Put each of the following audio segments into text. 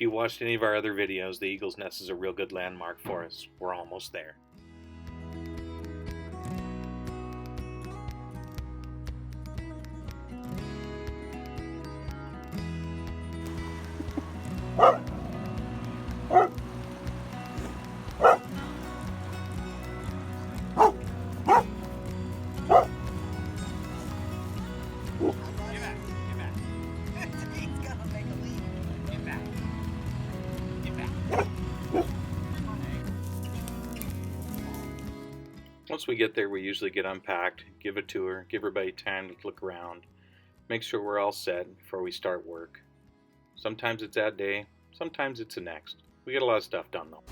If you watched any of our other videos, the Eagle's Nest is a real good landmark for us. We're almost there. Once we get there, we usually get unpacked, give a tour, give everybody time to look around, make sure we're all set before we start work. Sometimes it's that day, sometimes it's the next. We get a lot of stuff done though.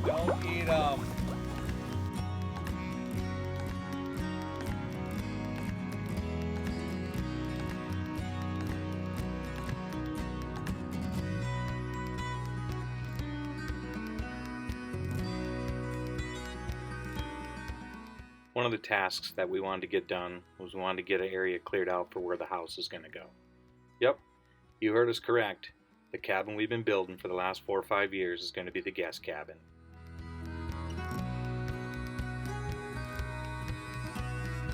Don't eat them. One of the tasks that we wanted to get done was we wanted to get an area cleared out for where the house is going to go. Yep, you heard us correct. The cabin we've been building for the last 4 or 5 years is going to be the guest cabin.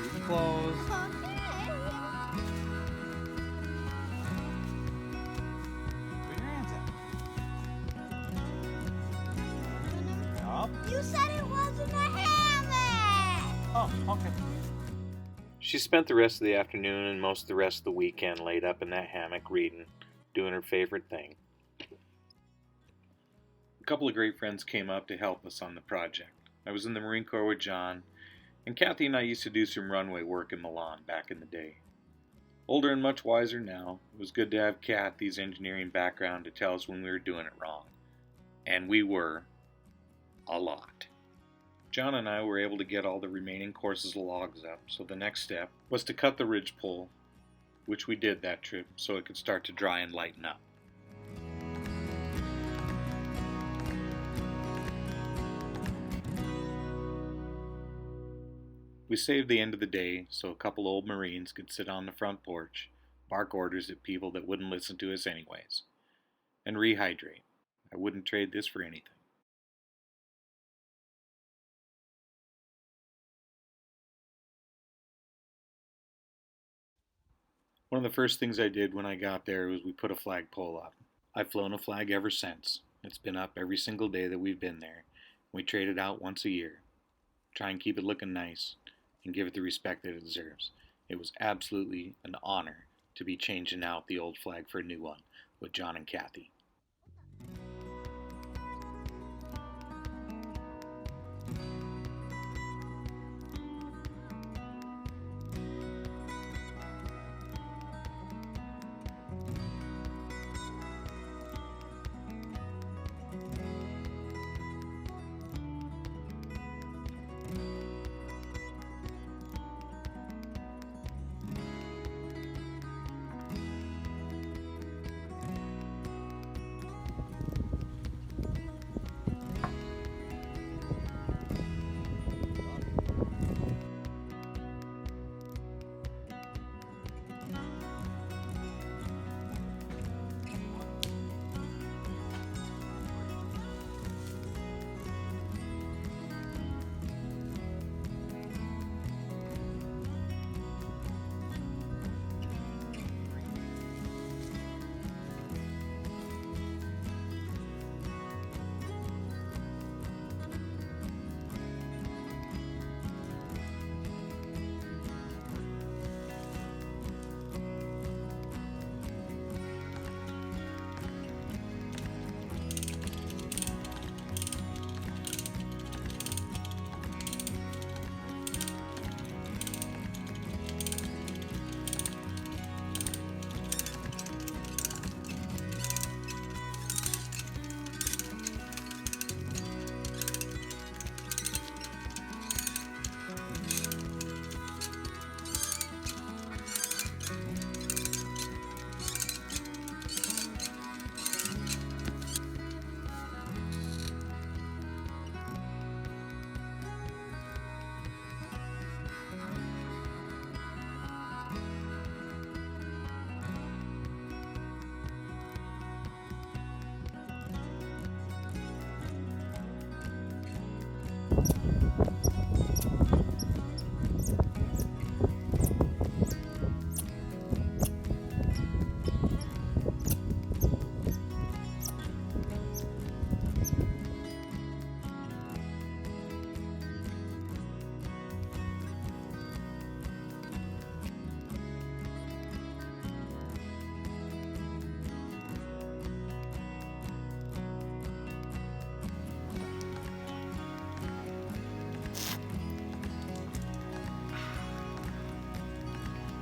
Keep it closed. Put your hands out. Up. You said it wasn't a hammock! Oh, okay. She spent the rest of the afternoon and most of the rest of the weekend laid up in that hammock reading, doing her favorite thing. A couple of great friends came up to help us on the project. I was in the Marine Corps with John, and Kathy and I used to do some runway work in Milan back in the day. Older and much wiser now, it was good to have Kathy's engineering background to tell us when we were doing it wrong. And we were. A lot. John and I were able to get all the remaining courses of logs up, so the next step was to cut the ridge pole, which we did that trip so it could start to dry and lighten up. We saved the end of the day so a couple old Marines could sit on the front porch, bark orders at people that wouldn't listen to us anyways, and rehydrate. I wouldn't trade this for anything. One of the first things I did when I got there was we put a flagpole up. I've flown a flag ever since. It's been up every single day that we've been there. We trade it out once a year. Try and keep it looking nice and give it the respect that it deserves. It was absolutely an honor to be changing out the old flag for a new one with John and Kathy.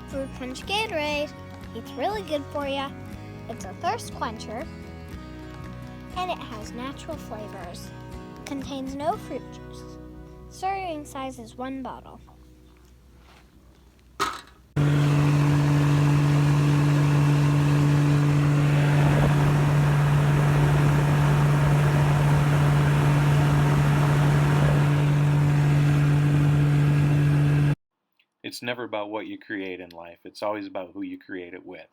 Fruit Punch Gatorade. It's really good for you. It's a thirst quencher, and it has natural flavors. Contains no fruit juice. Serving size is 1 bottle. It's never about what you create in life, it's always about who you create it with.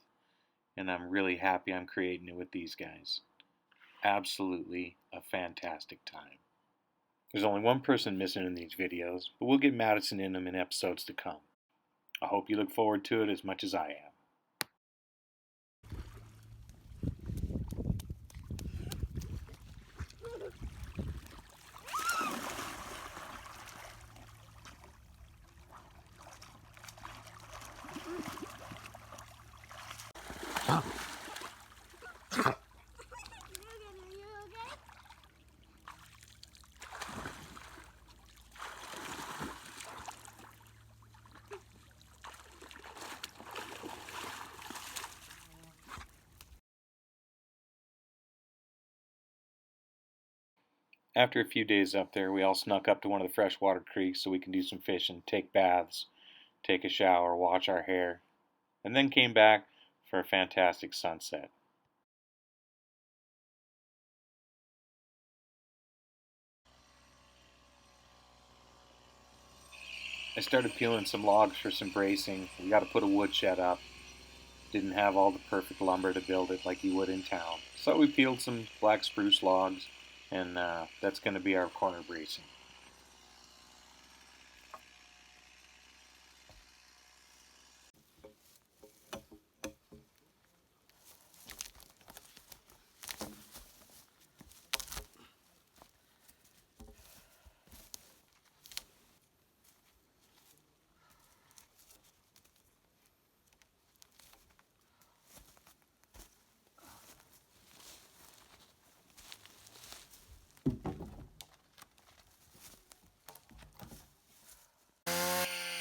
And I'm really happy I'm creating it with these guys. Absolutely a fantastic time. There's only one person missing in these videos, but we'll get Madison in them in episodes to come. I hope you look forward to it as much as I am. After a few days up there, we all snuck up to one of the freshwater creeks so we can do some fishing, take baths, take a shower, wash our hair, and then came back for a fantastic sunset. I started peeling some logs for some bracing. We got to put a woodshed up. Didn't have all the perfect lumber to build it like you would in town. So we peeled some black spruce logs, and that's going to be our corner bracing.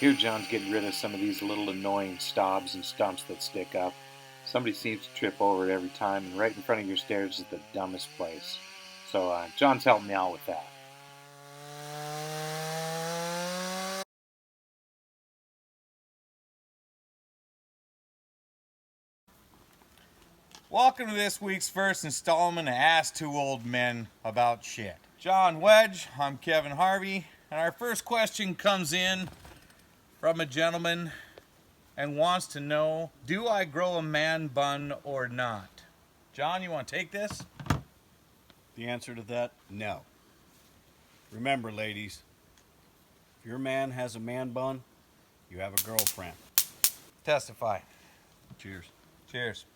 Here John's getting rid of some of these little annoying stobs and stumps that stick up. Somebody seems to trip over it every time, and right in front of your stairs is the dumbest place. So John's helping me out with that. Welcome to this week's first installment of Ask Two Old Men About Shit. John Wedge, I'm Kevin Harvey, and our first question comes in from a gentleman and wants to know, do I grow a man bun or not? John, you want to take this? The answer to that, no. Remember, ladies, if your man has a man bun, you have a girlfriend. Testify. Cheers. Cheers.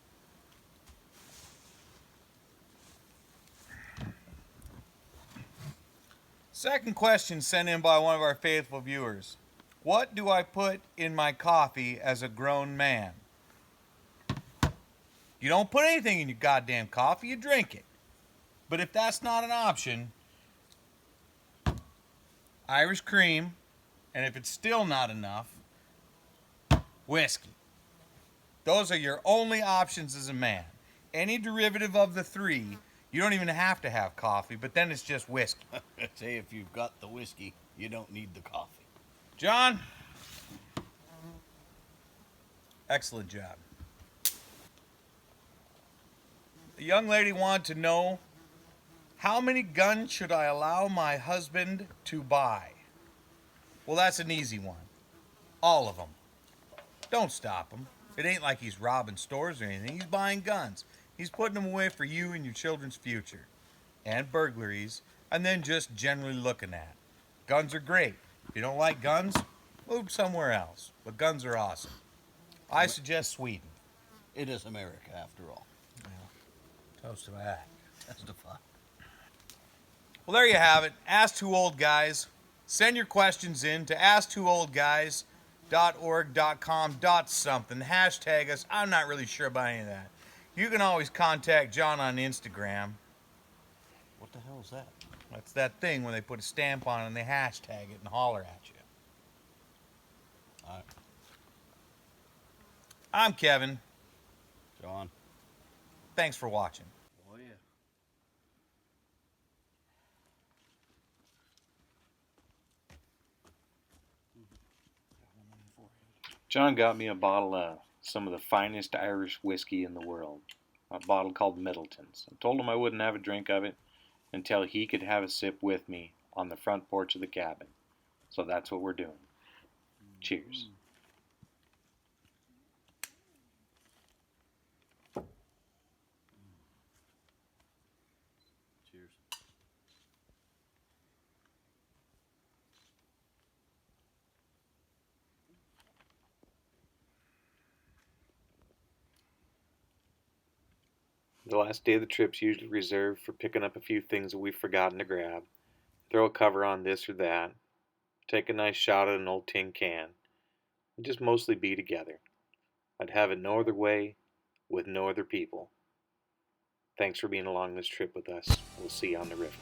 Second question sent in by one of our faithful viewers. What do I put in my coffee as a grown man? You don't put anything in your goddamn coffee, you drink it. But if that's not an option, Irish cream, and if it's still not enough, whiskey. Those are your only options as a man. Any derivative of the three, you don't even have to have coffee, but then it's just whiskey. Say if you've got the whiskey, you don't need the coffee. John, excellent job. The young lady wanted to know, how many guns should I allow my husband to buy? Well, that's an easy one. All of them. Don't stop him. It ain't like he's robbing stores or anything. He's buying guns. He's putting them away for you and your children's future. And burglaries, and then just generally looking at. Guns are great. If you don't like guns, move somewhere else. But guns are awesome. I suggest Sweden. It is America, after all. Toast to that. Testify. Well, there you have it. Ask Two Old Guys. Send your questions in to asktwoOldGuys.org.com.something. Hashtag us. I'm not really sure about any of that. You can always contact John on Instagram. What the hell is that? That's that thing when they put a stamp on it and they hashtag it and holler at you. All right. I'm Kevin. John. Thanks for watching. Oh, yeah. John got me a bottle of some of the finest Irish whiskey in the world, a bottle called Middleton's. I told him I wouldn't have a drink of it until he could have a sip with me on the front porch of the cabin. So that's what we're doing. Cheers. Cheers. The last day of the trip's usually reserved for picking up a few things that we've forgotten to grab, throw a cover on this or that, take a nice shot at an old tin can, and just mostly be together. I'd have it no other way with no other people. Thanks for being along this trip with us. We'll see you on the river.